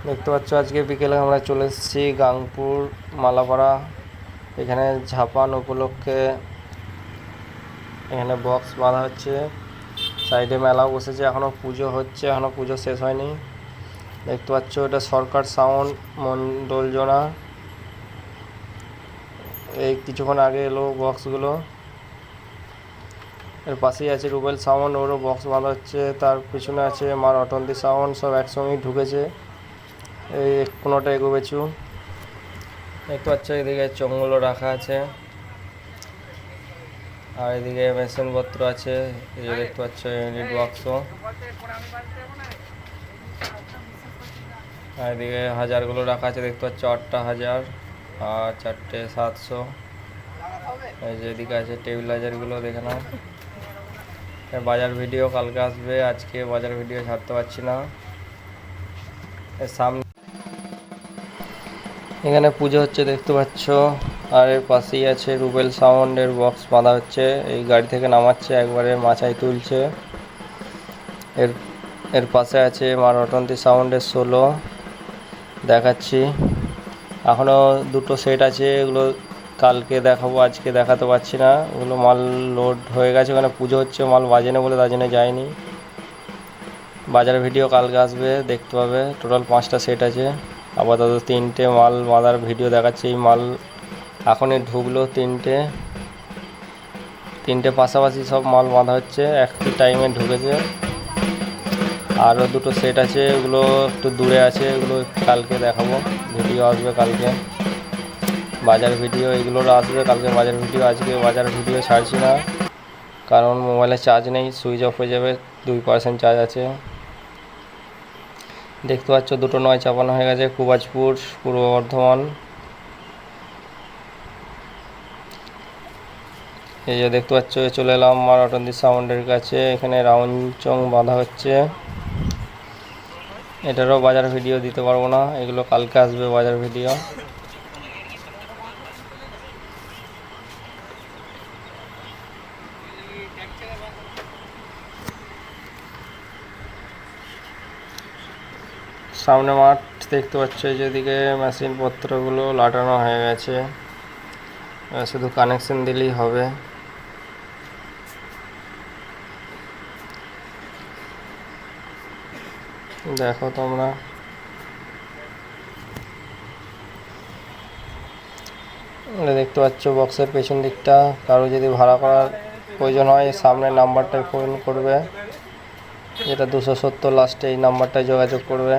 দেখতে পাচ্ছ আজকে বিকেলে আমরা চলে এসেছি গাংপুর মালাপাড়া। এখানে ঝাপান উপলক্ষে এখানে বক্স বাঁধা হচ্ছে। সাইডে মেলাও বসেছে, এখনও পুজো হচ্ছে, এখনও পুজো শেষ হয়নি। দেখতে পাচ্ছ এটা সরকার সাউন্ড মণ্ডলজোড়া। এই কিছুক্ষণ আগে এলো বক্সগুলো। এর পাশেই আছে রুবেল সাউন্ড, ওরও বক্স বাঁধা হচ্ছে। তার পিছনে আছে মার অটন্তি সাউন্ড, সব একসঙ্গেই ঢুকেছে। এই কোনোটা এগোবেছু দেখতে পাচ্ছ, এদিকে চোঙগুলো রাখা আছে আর এদিকে মেশিনপত্র আছে। এই যে দেখতে পাচ্ছ ইউনিট বক্সও, আর এদিকে হাজারগুলো রাখা আছে। দেখতে পাচ্ছ 8টা 1000 আর 4টে 700। এই যে এদিকে আছে টেবিলাইজারগুলো, দেখে নাও। বাজার ভিডিও কালকে আসবে, আজকে বাজার ভিডিও ছাড়তে পারছি না। এর সামনে এখানে পুজো হচ্ছে দেখতে পাচ্ছ, আর এর পাশেই আছে রুবেল সাউন্ডের বক্স বাঁধা হচ্ছে। এই গাড়ি থেকে নামাচ্ছে, একবারে মাচায় তুলছে। এর এর পাশে আছে মার অটন্তি সাউন্ডের সোলো দেখাচ্ছি। এখনও দুটো সেট আছে, এগুলো কালকে দেখাবো, আজকে দেখাতে পারছি না। ওগুলো মাল লোড হয়ে গেছে, ওখানে পুজো হচ্ছে, মাল বাজেনি বলে তার জন্য যায়নি। বাজার ভিডিও কালকে আসবে, দেখতে পাবে। টোটাল 5টা সেট আছে, আপাতত 3টে মাল বাঁধার ভিডিও দেখাচ্ছে। এই মাল এখনই ঢুকলো, তিনটে পাশাপাশি সব মাল বাঁধা হচ্ছে, একই টাইমে ঢুকেছে। আরও দুটো সেট আছে, এগুলো একটু দূরে আছে, এগুলো কালকে দেখাবো, ভিডিও আসবে কালকে। বাজার ভিডিও এগুলোর আসবে কালকে বাজার ভিডিও। আজকে বাজার ভিডিও ছাড়ছি না, কারণ মোবাইলে চার্জ নেই, সুইচ অফ হয়ে যাবে। 2% চার্জ আছে। দেখতে পাচ্ছ দুটো 9 চাপানো হয়ে গেছে, কুবাজপুর, পূর্ব বর্ধমান। এই যে দেখতে পাচ্ছ, চলে এলাম মার অটন্তি সাউন্ডের কাছে। এখানে রাউন্ড চং বাঁধা হচ্ছে, এটারও বাজার ভিডিও দিতে পারবো না, এগুলো কালকে আসবে বাজার ভিডিও। সামনে মাঠ দেখতে পাচ্ছ, যেদিকে মেশিন পত্রগুলো লাটানো হয়ে গেছে, শুধু কানেকশন দিলেই হবে। দেখো তোমরা, দেখতে পাচ্ছ বক্সের পেছন দিকটা। কারো যদি ভাড়া করার প্রয়োজন হয়, সামনের নাম্বারটায় ফোন করবে, যেটা 270 লাস্টে, এই নাম্বারটায় যোগাযোগ করবে।